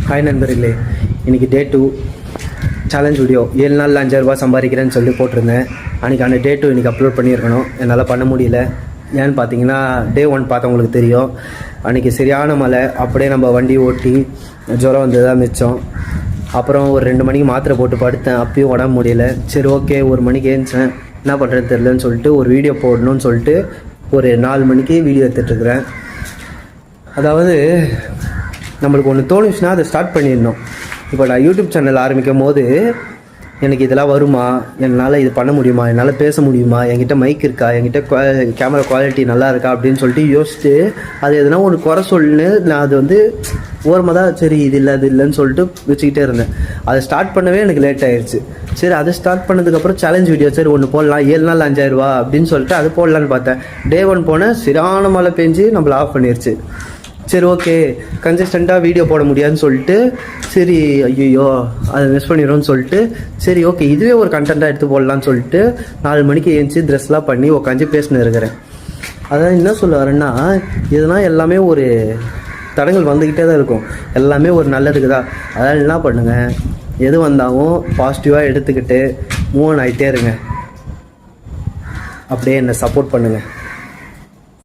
Hi நண்பர்களே, இன்றைக்கி டே 2 challenge video. 7 நாளில் 5000 ரூபா சம்பாதிக்கிறேன்னு சொல்லி போட்டிருந்தேன். அன்றைக்கான டே 2 இன்றைக்கி அப்லோட் பண்ணியிருக்கணும். என்னால் பண்ண முடியல. ஏன்னு பார்த்தீங்கன்னா டே 1 பார்த்தவங்களுக்கு தெரியும். அன்றைக்கி சரியான மழை. அப்படியே நம்ம வண்டி ஓட்டி ஜுரம் வந்தது தான் மிச்சம். அப்புறம் ஒரு 2 மணிக்கு மாத்திரை போட்டு படுத்தேன். அப்பயும் உடம்பு முடியல. சரி ஓகே, 1 மணிக்கு ஏந்திச்சேன். என்ன பண்ணுறது தெரிலன்னு சொல்லிட்டு ஒரு வீடியோ போடணும்னு சொல்லிட்டு ஒரு 4 மணிக்கு வீடியோ எடுத்துகிட்ருக்குறேன். அதாவது நம்மளுக்கு ஒன்று தோணுச்சுன்னா அதை ஸ்டார்ட் பண்ணிடணும். இப்போ நான் யூடியூப் சேனல் ஆரம்பிக்கும் போது எனக்கு இதெல்லாம் வருமா, என்னால் இது பண்ண முடியுமா, என்னால் பேச முடியுமா, என்கிட்ட மைக் இருக்கா, என்கிட்ட கேமரா குவாலிட்டி நல்லா இருக்கா அப்படின்னு சொல்லிட்டு யோசிச்சுட்டு அது எதுனா ஒரு குறை சொல்லுன்னு நான் அது வந்து ஓரமாக தான் சரி இது இல்லை அது இல்லைன்னு சொல்லிட்டு வச்சுக்கிட்டே இருந்தேன். அதை ஸ்டார்ட் பண்ணவே எனக்கு லேட் ஆயிடுச்சு. சரி அதை ஸ்டார்ட் பண்ணதுக்கப்புறம் சேலஞ்ச் வீடியோ சரி ஒன்று போடலாம், 7 நாள் 5000 ரூபா அப்படின்னு சொல்லிட்டு அது போடலான்னு பார்த்தேன். டே 1 போனேன், சரியான மழை பெஞ்சு நம்மளை ஆஃப் பண்ணிடுச்சு. சரி ஓகே, கன்சிஸ்டண்ட்டாக வீடியோ போட முடியாதுன்னு சொல்லிட்டு சரி ஐயோ அதை மிஸ் பண்ணிடும்னு சொல்லிட்டு சரி ஓகே இதுவே ஒரு கண்டென்ட்டாக எடுத்து போடலான்னு சொல்லிட்டு 4 மணிக்கு ஏஞ்சி ட்ரெஸ்லாம் பண்ணி உட்காந்து பேசின்னு இருக்கிறேன். அதான் என்ன சொல்ல வரேன்னா, இதெல்லாம் எல்லாமே ஒரு தடங்கள் வந்துக்கிட்டே தான் இருக்கும். எல்லாமே ஒரு நல்லதுக்கு தான். அதாவது என்ன பண்ணுங்கள், எது வந்தாலும் பாசிட்டிவாக எடுத்துக்கிட்டு மூவ் ஆன் ஆகிட்டே இருங்க. அப்படியே என்னை சப்போர்ட் பண்ணுங்கள்.